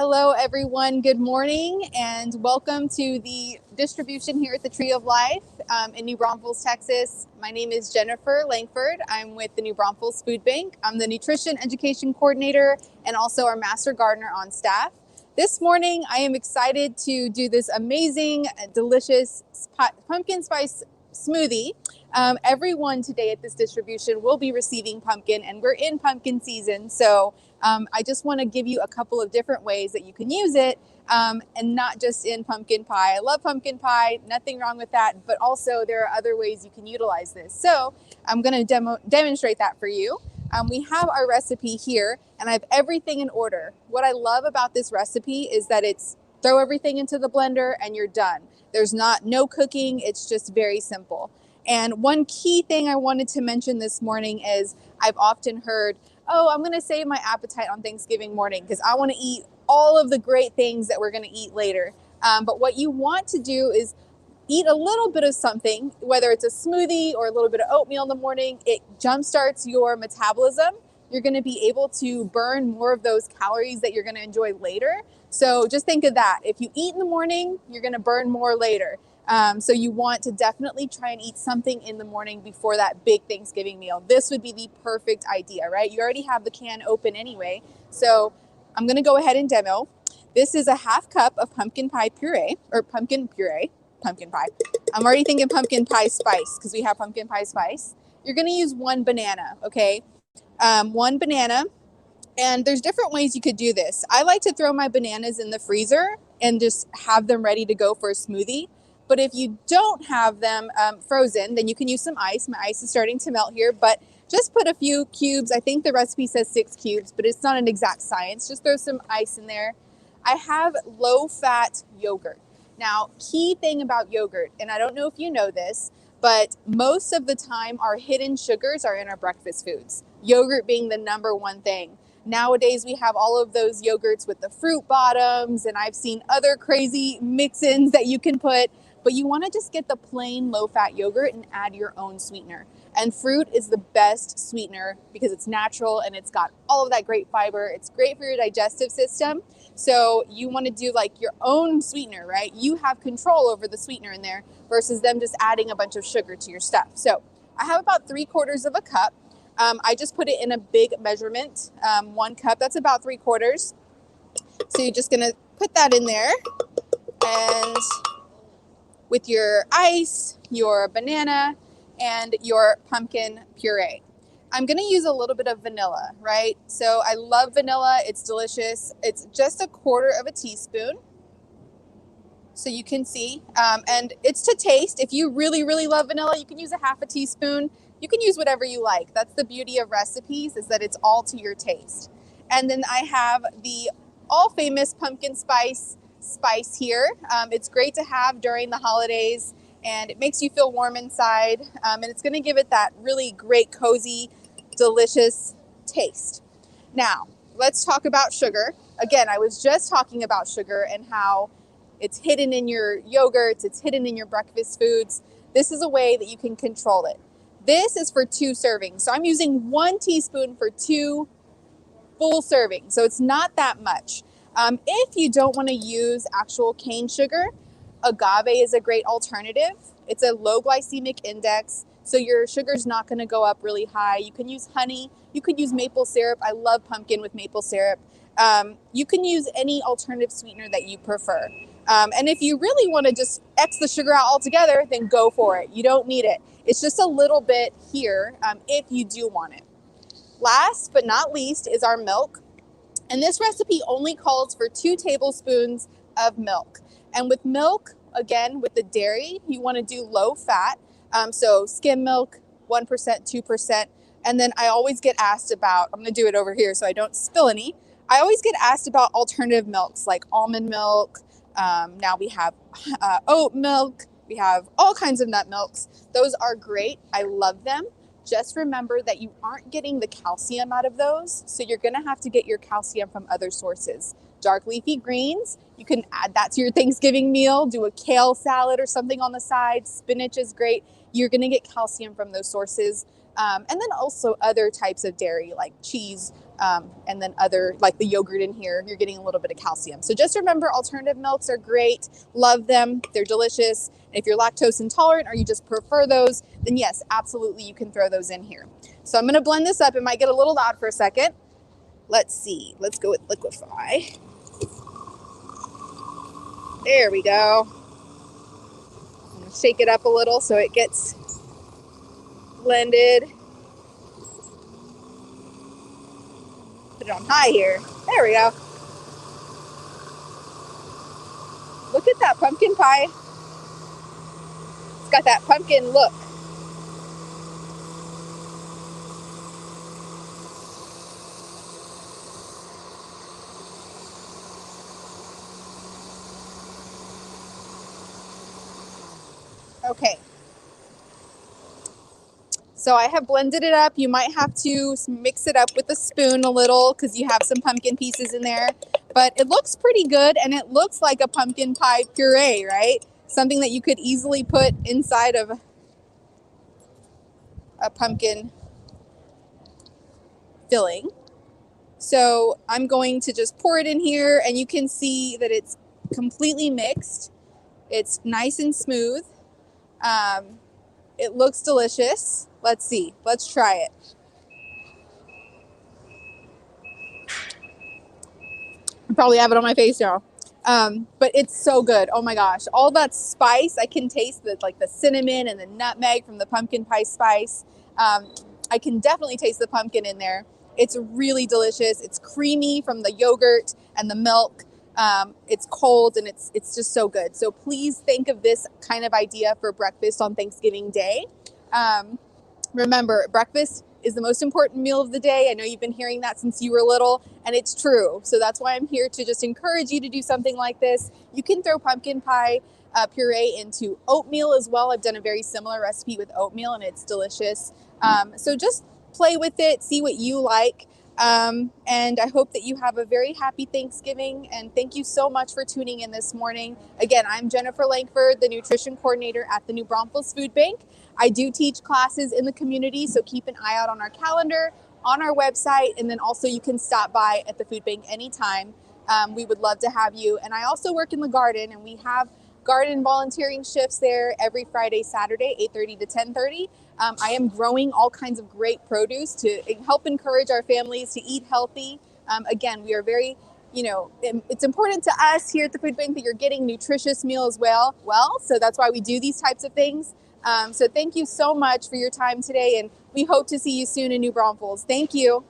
Hello, everyone. Good morning, and welcome to the distribution here at the Tree of Life in New Braunfels, Texas. My name is Jennifer Lankford. I'm with the New Braunfels Food Bank. I'm the Nutrition Education Coordinator and also our Master Gardener on staff. This morning, I am excited to do this amazing, delicious pumpkin spice smoothie. Everyone today at this distribution will be receiving pumpkin, and we're in pumpkin season, so I just want to give you a couple of different ways that you can use it, and not just in pumpkin pie. I love pumpkin pie, nothing wrong with that, but also there are other ways you can utilize this. So I'm going to demonstrate that for you. We have our recipe here, and I have everything in order. What I love about this recipe is that it's throw everything into the blender and you're done. There's no cooking, it's just very simple. And one key thing I wanted to mention this morning is I've often heard, oh, I'm going to save my appetite on Thanksgiving morning because I want to eat all of the great things that we're going to eat later. But what you want to do is eat a little bit of something, whether it's a smoothie or a little bit of oatmeal in the morning. It jumpstarts your metabolism. You're going to be able to burn more of those calories that you're going to enjoy later. So just think of that. If you eat in the morning, you're going to burn more later. So you want to definitely try and eat something in the morning before that big Thanksgiving meal. This would be the perfect idea, right? You already have the can open anyway. So I'm going to go ahead and demo. This is a half cup of pumpkin pie puree, or pumpkin pie. I'm already thinking pumpkin pie spice because we have pumpkin pie spice. You're going to use one banana, okay? One banana. And there's different ways you could do this. I like to throw my bananas in the freezer and just have them ready to go for a smoothie. But if you don't have them frozen, then you can use some ice. My ice is starting to melt here, but just put a few cubes. I think the recipe says 6 cubes, but it's not an exact science. Just throw some ice in there. I have low-fat yogurt. Now, key thing about yogurt, and I don't know if you know this, but most of the time our hidden sugars are in our breakfast foods. Yogurt being the number one thing. Nowadays, we have all of those yogurts with the fruit bottoms, and I've seen other crazy mix-ins that you can put, but you want to just get the plain low-fat yogurt and add your own sweetener. And fruit is the best sweetener because it's natural and it's got all of that great fiber. It's great for your digestive system. So you want to do like your own sweetener, right? You have control over the sweetener in there versus them just adding a bunch of sugar to your stuff. So I have about 3/4 of a cup. I just put it in a big measurement, 1 cup, that's about 3/4. So you're just gonna put that in there, and with your ice, your banana, and your pumpkin puree. I'm gonna use a little bit of vanilla, right? So I love vanilla, it's delicious. It's just 1/4 teaspoon. So you can see, and it's to taste. If you really, really love vanilla, you can use a 1/2 teaspoon. You can use whatever you like. That's the beauty of recipes, is that it's all to your taste. And then I have the all famous pumpkin spice here. It's great to have during the holidays, and it makes you feel warm inside. And it's gonna give it that really great, cozy, delicious taste. Now, let's talk about sugar. Again, I was just talking about sugar and how it's hidden in your yogurts, it's hidden in your breakfast foods. This is a way that you can control it. This is for 2 servings. So I'm using 1 teaspoon for 2 full servings. So it's not that much. If you don't want to use actual cane sugar, agave is a great alternative. It's a low glycemic index, so your sugar's not going to go up really high. You can use honey. You could use maple syrup. I love pumpkin with maple syrup. You can use any alternative sweetener that you prefer. And if you really want to just X the sugar out altogether, then go for it. You don't need it. It's just a little bit here if you do want it. Last but not least is our milk. And this recipe only calls for 2 tablespoons of milk. And with milk, again, with the dairy, you want to do low fat. So skim milk, 1%, 2%. And then I always get asked about, I'm going to do it over here so I don't spill any. I always get asked about alternative milks like almond milk. Now we have oat milk. We have all kinds of nut milks. Those are great. I love them. Just remember that you aren't getting the calcium out of those, so you're going to have to get your calcium from other sources. Dark leafy greens, you can add that to your Thanksgiving meal, do a kale salad or something on the side. Spinach is great. you're going to get calcium from those sources. And then also other types of dairy like cheese, and then other like the yogurt in here, you're getting a little bit of calcium. So just remember, alternative milks are great. Love them. They're delicious. And if you're lactose intolerant or you just prefer those, then yes, absolutely, you can throw those in here. So I'm going to blend this up. It might get a little loud for a second. Let's see. Let's go with liquefy. There we go. I'm going to shake it up a little so it gets blended. Put it on high here. There we go. Look at that pumpkin pie. It's got that pumpkin look. Okay. So I have blended it up. You might have to mix it up with a spoon a little because you have some pumpkin pieces in there. But it looks pretty good, and it looks like a pumpkin pie puree, right? Something that you could easily put inside of a pumpkin filling. So I'm going to just pour it in here, and you can see that it's completely mixed. It's nice and smooth. It looks delicious. Let's see. Let's try it. I probably have it on my face now. But it's so good. Oh my gosh. All that spice, I can taste the cinnamon and the nutmeg from the pumpkin pie spice. I can definitely taste the pumpkin in there. It's really delicious. It's creamy from the yogurt and the milk. It's cold and it's just so good. So please think of this kind of idea for breakfast on Thanksgiving Day. Remember, breakfast is the most important meal of the day. I know you've been hearing that since you were little, and it's true. So that's why I'm here to just encourage you to do something like this. You can throw pumpkin pie puree into oatmeal as well. I've done a very similar recipe with oatmeal, and it's delicious. So just play with it, see what you like. And I hope that you have a very happy Thanksgiving, and thank you so much for tuning in this morning. Again, I'm Jennifer Lankford, the nutrition coordinator at the New Braunfels Food Bank. I do teach classes in the community, so keep an eye out on our calendar, on our website, and then also you can stop by at the food bank anytime. We would love to have you. And I also work in the garden, and we have garden volunteering shifts there every Friday, Saturday, 8:30 to 10:30. I am growing all kinds of great produce to help encourage our families to eat healthy. Again, we are very, it's important to us here at the food bank that you're getting nutritious meals well, so that's why we do these types of things. So thank you so much for your time today, and we hope to see you soon in New Braunfels. Thank you.